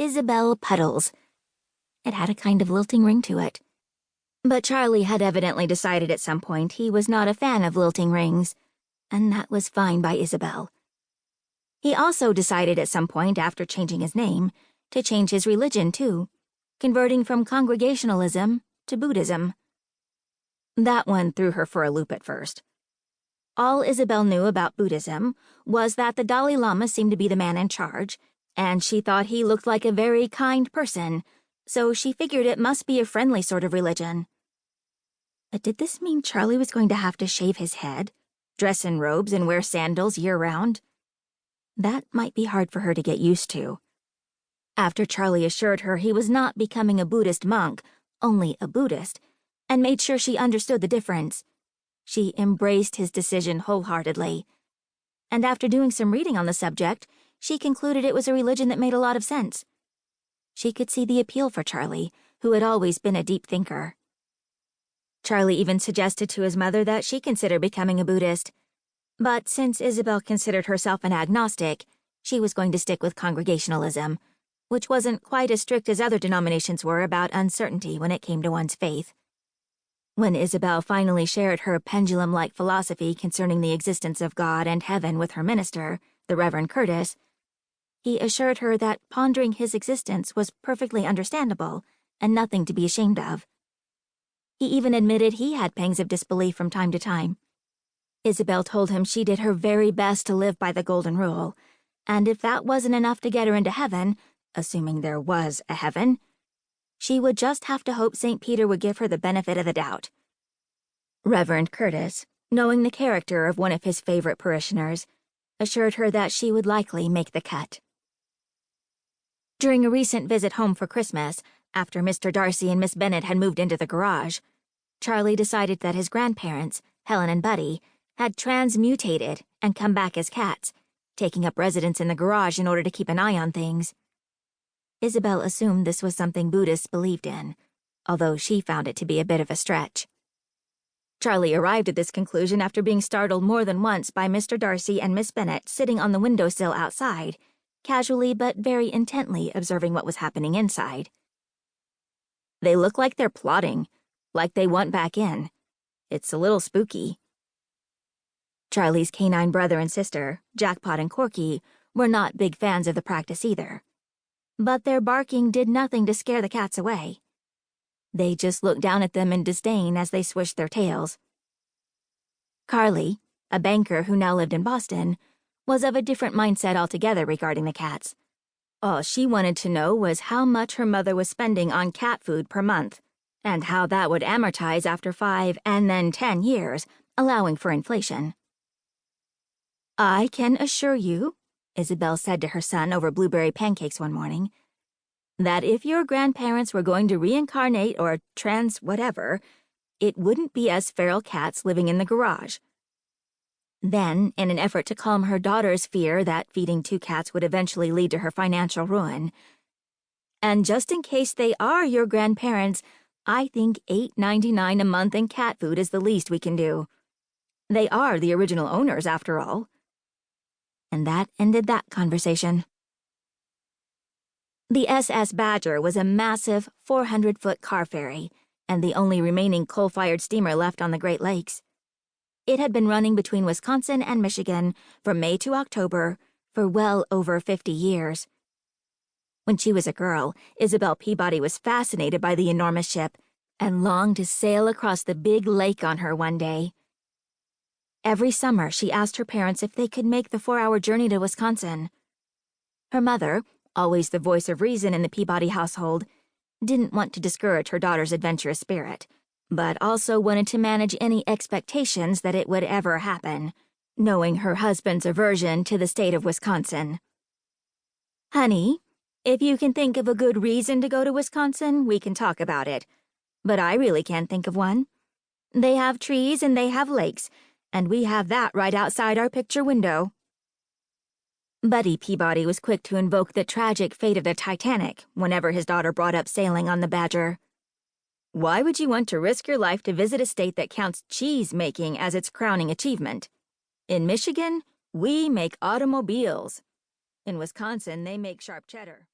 Isabel Puddles. It had a kind of lilting ring to it. But Charlie had evidently decided at some point he was not a fan of lilting rings, and that was fine by Isabel. He also decided at some point after changing his name to change his religion too, converting from Congregationalism to Buddhism. That one threw her for a loop at first. All Isabel knew about Buddhism was that the Dalai Lama seemed to be the man in charge, and she thought he looked like a very kind person, so she figured it must be a friendly sort of religion. But did this mean Charlie was going to have to shave his head, dress in robes, and wear sandals year-round? That might be hard for her to get used to. After Charlie assured her he was not becoming a Buddhist monk, only a Buddhist, and made sure she understood the difference, she embraced his decision wholeheartedly. And after doing some reading on the subject, she concluded it was a religion that made a lot of sense. She could see the appeal for Charlie, who had always been a deep thinker. Charlie even suggested to his mother that she consider becoming a Buddhist. But since Isabel considered herself an agnostic, she was going to stick with Congregationalism, which wasn't quite as strict as other denominations were about uncertainty when it came to one's faith. When Isabel finally shared her pendulum-like philosophy concerning the existence of God and heaven with her minister, the Reverend Curtis, he assured her that pondering his existence was perfectly understandable and nothing to be ashamed of. He even admitted he had pangs of disbelief from time to time. Isabel told him she did her very best to live by the golden rule, and if that wasn't enough to get her into heaven, assuming there was a heaven, she would just have to hope St. Peter would give her the benefit of the doubt. Reverend Curtis, knowing the character of one of his favorite parishioners, assured her that she would likely make the cut. During a recent visit home for Christmas, after Mr. Darcy and Miss Bennet had moved into the garage, Charlie decided that his grandparents, Helen and Buddy, had transmutated and come back as cats, taking up residence in the garage in order to keep an eye on things. Isabel assumed this was something Buddhists believed in, although she found it to be a bit of a stretch. Charlie arrived at this conclusion after being startled more than once by Mr. Darcy and Miss Bennet sitting on the windowsill outside, casually but very intently observing what was happening inside. They look like they're plotting, like they want back in. It's a little spooky. Charlie's canine brother and sister, Jackpot and Corky, were not big fans of the practice either. But their barking did nothing to scare the cats away. They just looked down at them in disdain as they swished their tails. Carly, a banker who now lived in Boston, was of a different mindset altogether regarding the cats. All she wanted to know was how much her mother was spending on cat food per month, and how that would amortize after 5 and then 10 years, allowing for inflation. "I can assure you," Isabel said to her son over blueberry pancakes one morning, "that if your grandparents were going to reincarnate or whatever, it wouldn't be as feral cats living in the garage." Then, in an effort to calm her daughter's fear that feeding 2 cats would eventually lead to her financial ruin, "And just in case they are your grandparents, I think $8.99 a month in cat food is the least we can do. They are the original owners, after all." And that ended that conversation. The SS Badger was a massive 400-foot car ferry, and the only remaining coal-fired steamer left on the Great Lakes. It had been running between Wisconsin and Michigan from May to October for well over 50 years. When she was a girl, Isabel Peabody was fascinated by the enormous ship and longed to sail across the big lake on her one day. Every summer, she asked her parents if they could make the 4-hour journey to Wisconsin. Her mother, always the voice of reason in the Peabody household, didn't want to discourage her daughter's adventurous spirit, but also wanted to manage any expectations that it would ever happen, knowing her husband's aversion to the state of Wisconsin. "Honey, if you can think of a good reason to go to Wisconsin, we can talk about it. But I really can't think of one. They have trees and they have lakes, and we have that right outside our picture window." Buddy Peabody was quick to invoke the tragic fate of the Titanic whenever his daughter brought up sailing on the Badger. "Why would you want to risk your life to visit a state that counts cheese-making as its crowning achievement? In Michigan, we make automobiles. In Wisconsin, they make sharp cheddar."